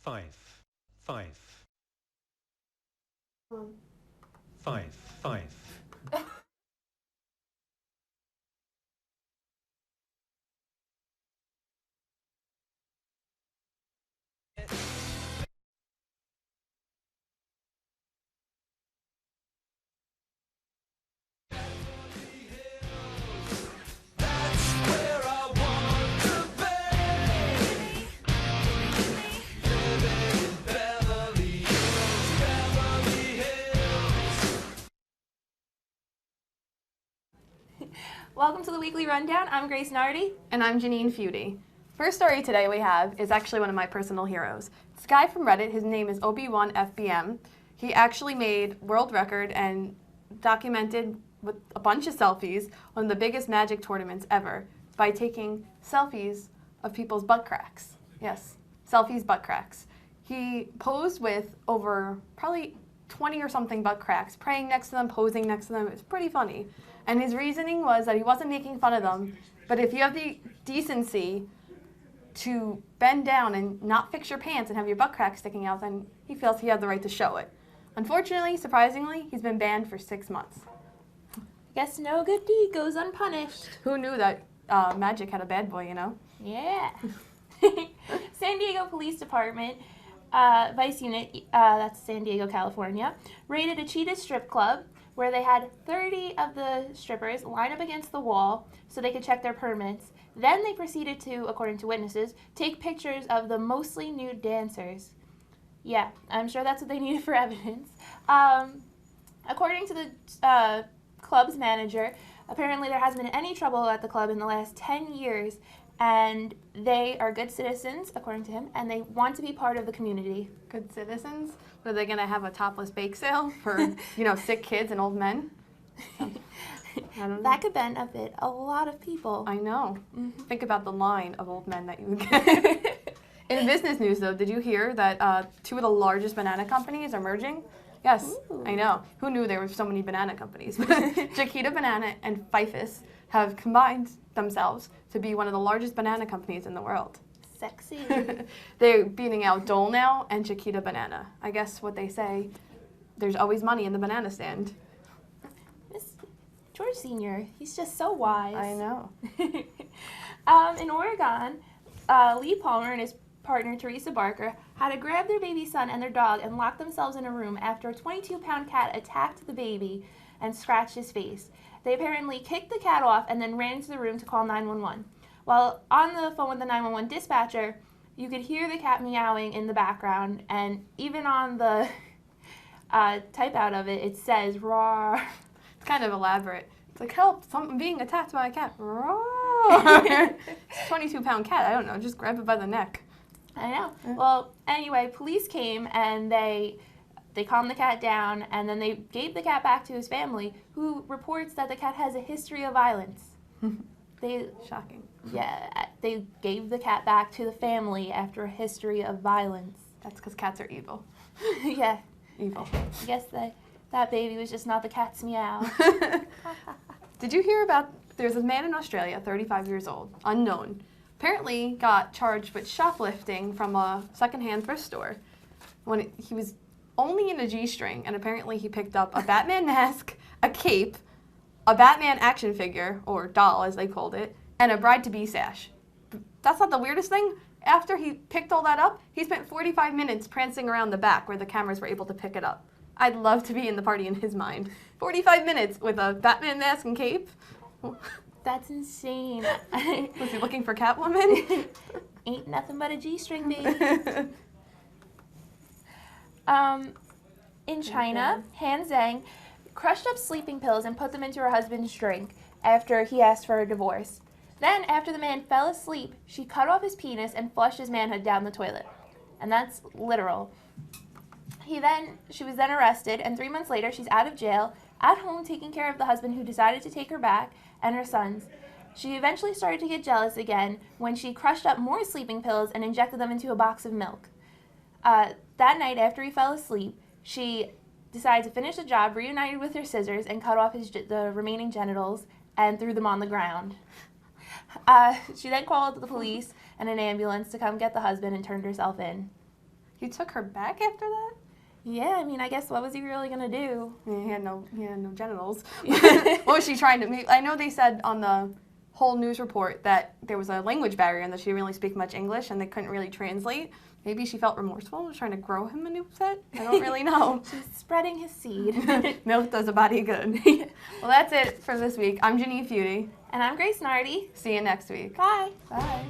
five, five, five, five. Welcome to the Weekly Rundown. I'm Grace Nardi. And I'm Janine Feudy. First story today we have is actually one of my personal heroes. This guy from Reddit, his name is Obi1FBM. He actually made world record and documented with a bunch of selfies one of the biggest magic tournaments ever by taking selfies of people's butt cracks. Yes, selfies butt cracks. He posed with over probably 20 or something butt cracks, praying next to them, posing next to them. It's pretty funny. And his reasoning was that he wasn't making fun of them, but if you have the decency to bend down and not fix your pants and have your butt crack sticking out, then he feels he had the right to show it. Unfortunately, surprisingly, he's been banned for 6 months. Guess no good deed goes unpunished. Who knew that magic had a bad boy, you know? Yeah. San Diego Police Department, Vice Unit, that's San Diego, California, raided a cheetah strip club where they had 30 of the strippers line up against the wall so they could check their permits. Then they proceeded to, according to witnesses, take pictures of the mostly nude dancers. Yeah, I'm sure that's what they needed for evidence. According to the club's manager, apparently there hasn't been any trouble at the club in the last 10 years, and they are good citizens, according to him, and they want to be part of the community. Good citizens? Are they going to have a topless bake sale for, sick kids and old men? I don't know. That could benefit a lot of people. I know. Mm-hmm. Think about the line of old men that you would get. In business news, though, did you hear that 2 of the largest banana companies are merging? Yes, ooh. I know. Who knew there were so many banana companies? Chiquita Banana and Fifus have combined themselves to be one of the largest banana companies in the world. Sexy. They're beating out Dole now and Chiquita Banana. I guess what they say, there's always money in the banana stand. George Sr., he's just so wise. I know. In Oregon, Lee Palmer and his partner, Teresa Barker, had to grab their baby son and their dog and lock themselves in a room after a 22-pound cat attacked the baby and scratched his face. They apparently kicked the cat off and then ran into the room to call 911. While on the phone with the 911 dispatcher, you could hear the cat meowing in the background, and even on the type out of it, it says, roar. It's kind of elaborate. It's like, help, I'm being attacked by a cat. Roar. It's a 22-pound cat, I don't know, just grab it by the neck. I know. Well, anyway, police came and they calmed the cat down, and then they gave the cat back to his family, who reports that the cat has a history of violence. Shocking. Yeah, they gave the cat back to the family after a history of violence. That's because cats are evil. Yeah. Evil. I guess that baby was just not the cat's meow. Did you hear about, there's a man in Australia, 35 years old, unknown, apparently got charged with shoplifting from a secondhand thrift store when he was only in a G-string, and apparently he picked up a Batman mask, a cape, a Batman action figure, or doll as they called it, and a bride-to-be sash. That's not the weirdest thing. After he picked all that up, he spent 45 minutes prancing around the back where the cameras were able to pick it up. I'd love to be in the party in his mind. 45 minutes with a Batman mask and cape? That's insane. Was he looking for Catwoman? Ain't nothing but a G-string, baby. In China, Han Zhang crushed up sleeping pills and put them into her husband's drink after he asked for a divorce. Then, after the man fell asleep, she cut off his penis and flushed his manhood down the toilet. And that's literal. She was then arrested, and 3 months later, she's out of jail, at home taking care of the husband who decided to take her back, and her sons. She eventually started to get jealous again when she crushed up more sleeping pills and injected them into a box of milk. That night, after he fell asleep, she decided to finish the job, reunited with her scissors, and cut off the remaining genitals and threw them on the ground. She then called the police and an ambulance to come get the husband and turned herself in. He took her back after that? Yeah, I mean, I guess what was he really gonna do? I mean, he had no genitals. What was she trying to make? I know they said on the whole news report that there was a language barrier and that she didn't really speak much English and they couldn't really translate. Maybe she felt remorseful, was trying to grow him a new set. I don't really know. She's spreading his seed. Milk does a body good. Well, that's it for this week. I'm Janine Feudy. And I'm Grace Nardi. See you next week. Bye. Bye.